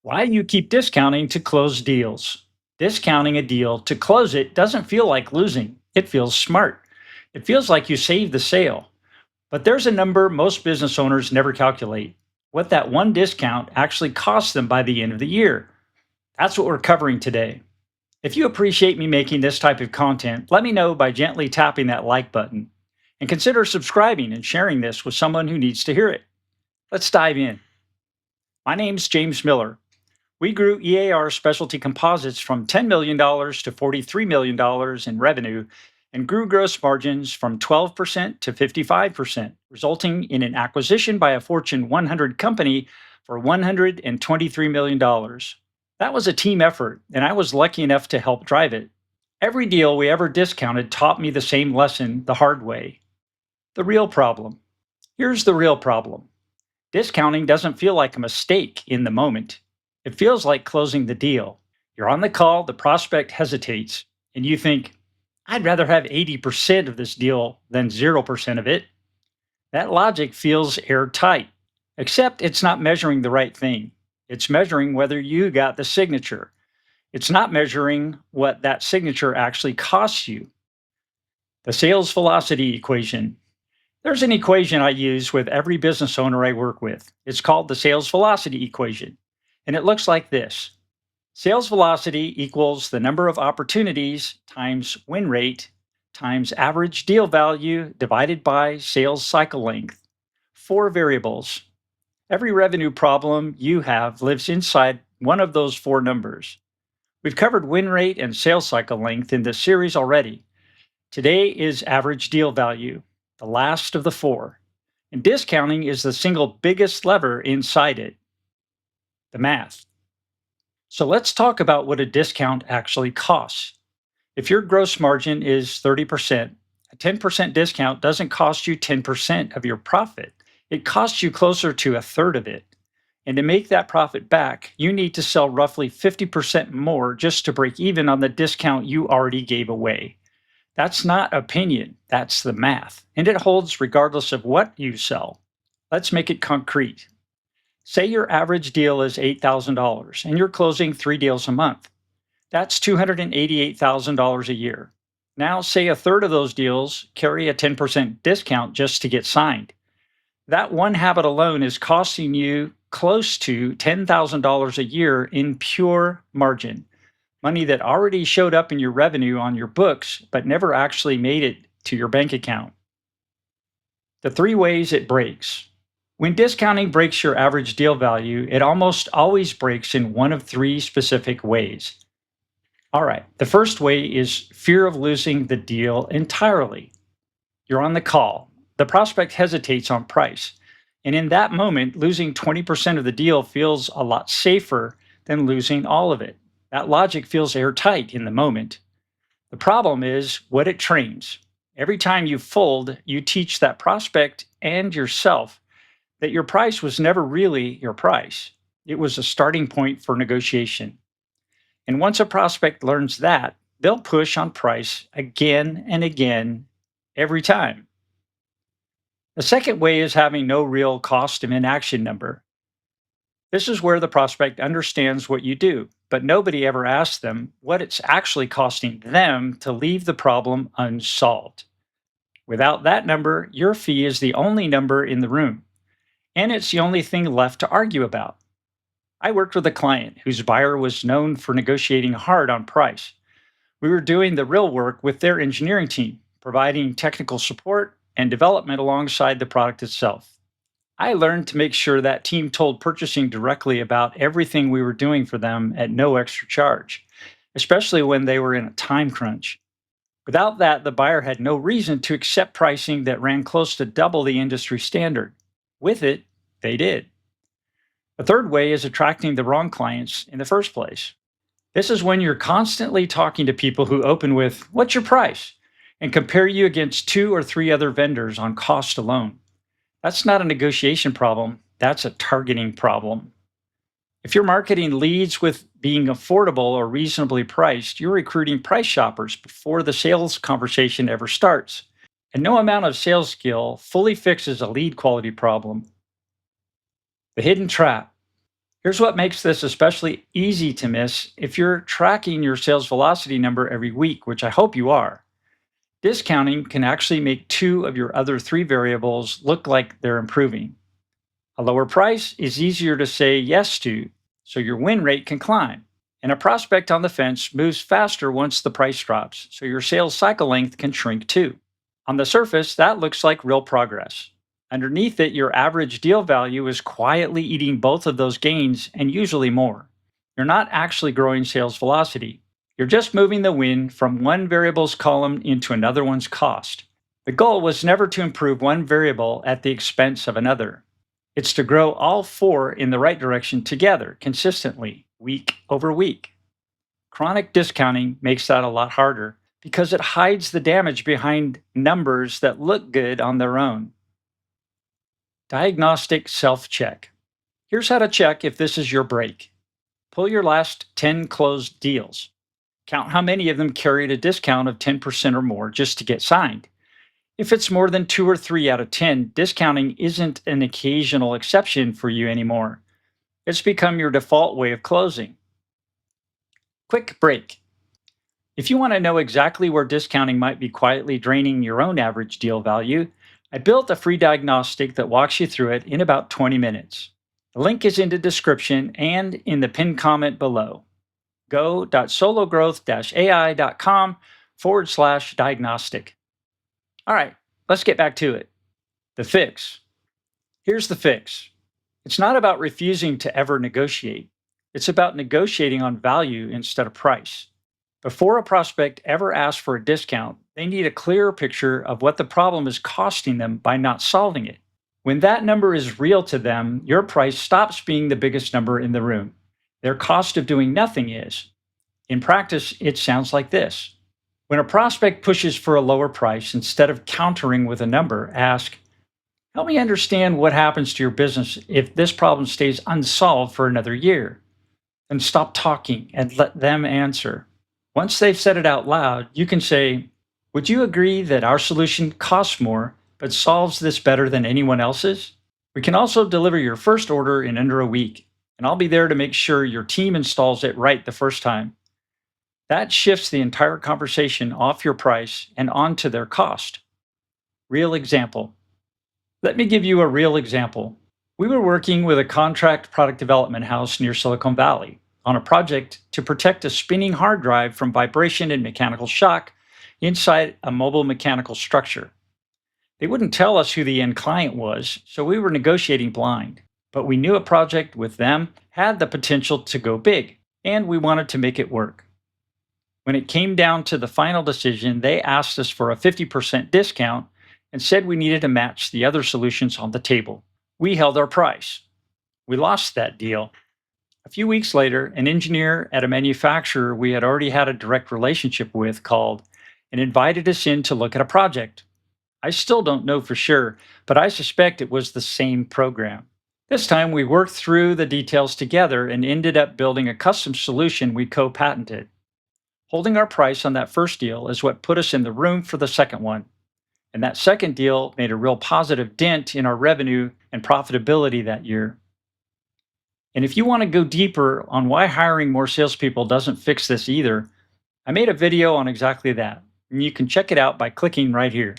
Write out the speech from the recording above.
Why you keep discounting to close deals. Discounting a deal to close it doesn't feel like losing. It feels smart. It feels like you saved the sale. But there's a number most business owners never calculate what that one discount actually costs them by the end of the year. That's what we're covering today. If you appreciate me making this type of content, let me know by gently tapping that like button. And consider subscribing and sharing this with someone who needs to hear it. Let's dive in. My name's James Miller. We grew EAR Specialty Composites from $10 million to $43 million in revenue and grew gross margins from 12% to 55%, resulting in an acquisition by a Fortune 100 company for $123 million. That was a team effort, and I was lucky enough to help drive it. Every deal we ever discounted taught me the same lesson the hard way. The real problem. Here's the real problem. Discounting doesn't feel like a mistake in the moment. It feels like closing the deal. You're on the call, the prospect hesitates, and you think, I'd rather have 80% of this deal than 0% of it. That logic feels airtight, except it's not measuring the right thing. It's measuring whether you got the signature. It's not measuring what that signature actually costs you. The sales velocity equation. There's an equation I use with every business owner I work with. It's called the sales velocity equation, and it looks like this. Sales velocity equals the number of opportunities times win rate times average deal value divided by sales cycle length. Four variables. Every revenue problem you have lives inside one of those four numbers. We've covered win rate and sales cycle length in this series already. Today is average deal value, the last of the four. And discounting is the single biggest lever inside it, the math. So let's talk about what a discount actually costs. If your gross margin is 30%, a 10% discount doesn't cost you 10% of your profit. It costs you closer to a third of it. And to make that profit back, you need to sell roughly 50% more just to break even on the discount you already gave away. That's not opinion, that's the math. And it holds regardless of what you sell. Let's make it concrete. Say your average deal is $8,000 and you're closing 3 deals a month. That's $288,000 a year. Now, say a third of those deals carry a 10% discount just to get signed. That one habit alone is costing you close to $10,000 a year in pure margin, money that already showed up in your revenue on your books, but never actually made it to your bank account. The three ways it breaks. When discounting breaks your average deal value, it almost always breaks in one of three specific ways. All right, the first way is fear of losing the deal entirely. You're on the call. The prospect hesitates on price. And in that moment, losing 20% of the deal feels a lot safer than losing all of it. That logic feels airtight in the moment. The problem is what it trains. Every time you fold, you teach that prospect and yourself that your price was never really your price. It was a starting point for negotiation. And once a prospect learns that, they'll push on price again and again every time. The second way is having no real cost of inaction number. This is where the prospect understands what you do, but nobody ever asks them what it's actually costing them to leave the problem unsolved. Without that number, your fee is the only number in the room, and it's the only thing left to argue about. I worked with a client whose buyer was known for negotiating hard on price. We were doing the real work with their engineering team, providing technical support and development alongside the product itself. I learned to make sure that team told purchasing directly about everything we were doing for them at no extra charge, especially when they were in a time crunch. Without that, the buyer had no reason to accept pricing that ran close to double the industry standard. With it, they did. The third way is attracting the wrong clients in the first place. This is when you're constantly talking to people who open with, "What's your price?" and compare you against two or three other vendors on cost alone. That's not a negotiation problem, that's a targeting problem. If your marketing leads with being affordable or reasonably priced, you're recruiting price shoppers before the sales conversation ever starts. And no amount of sales skill fully fixes a lead quality problem. The hidden trap. Here's what makes this especially easy to miss if you're tracking your sales velocity number every week, which I hope you are. Discounting can actually make two of your other three variables look like they're improving. A lower price is easier to say yes to, so your win rate can climb. And a prospect on the fence moves faster once the price drops, so your sales cycle length can shrink too. On the surface, that looks like real progress. Underneath it, your average deal value is quietly eating both of those gains and usually more. You're not actually growing sales velocity. You're just moving the win from one variable's column into another one's cost. The goal was never to improve one variable at the expense of another. It's to grow all four in the right direction together consistently, week over week. Chronic discounting makes that a lot harder because it hides the damage behind numbers that look good on their own. Diagnostic self check. Here's how to check if this is your break. Pull your last 10 closed deals. Count how many of them carried a discount of 10% or more just to get signed. If it's more than 2 or 3 out of 10, discounting isn't an occasional exception for you anymore. It's become your default way of closing. Quick break. If you want to know exactly where discounting might be quietly draining your own average deal value, I built a free diagnostic that walks you through it in about 20 minutes. The link is in the description and in the pinned comment below. go.sologrowth-ai.com/diagnostic. All right, let's get back to it. The fix. Here's the fix. It's not about refusing to ever negotiate. It's about negotiating on value instead of price. Before a prospect ever asks for a discount, they need a clearer picture of what the problem is costing them by not solving it. When that number is real to them, your price stops being the biggest number in the room. Their cost of doing nothing is. In practice, it sounds like this. When a prospect pushes for a lower price, instead of countering with a number, ask, "Help me understand what happens to your business if this problem stays unsolved for another year." And stop talking and let them answer. Once they've said it out loud, you can say, "Would you agree that our solution costs more but solves this better than anyone else's? We can also deliver your first order in under a week, and I'll be there to make sure your team installs it right the first time." That shifts the entire conversation off your price and onto their cost. Real example. Let me give you a real example. We were working with a contract product development house near Silicon Valley on a project to protect a spinning hard drive from vibration and mechanical shock inside a mobile mechanical structure. They wouldn't tell us who the end client was, so we were negotiating blind. But we knew a project with them had the potential to go big, and we wanted to make it work. When it came down to the final decision, they asked us for a 50% discount and said we needed to match the other solutions on the table. We held our price. We lost that deal. A few weeks later, an engineer at a manufacturer we had already had a direct relationship with called and invited us in to look at a project. I still don't know for sure, but I suspect it was the same program. This time we worked through the details together and ended up building a custom solution we co-patented. Holding our price on that first deal is what put us in the room for the second one. And that second deal made a real positive dent in our revenue and profitability that year. And if you want to go deeper on why hiring more salespeople doesn't fix this either, I made a video on exactly that. And you can check it out by clicking right here.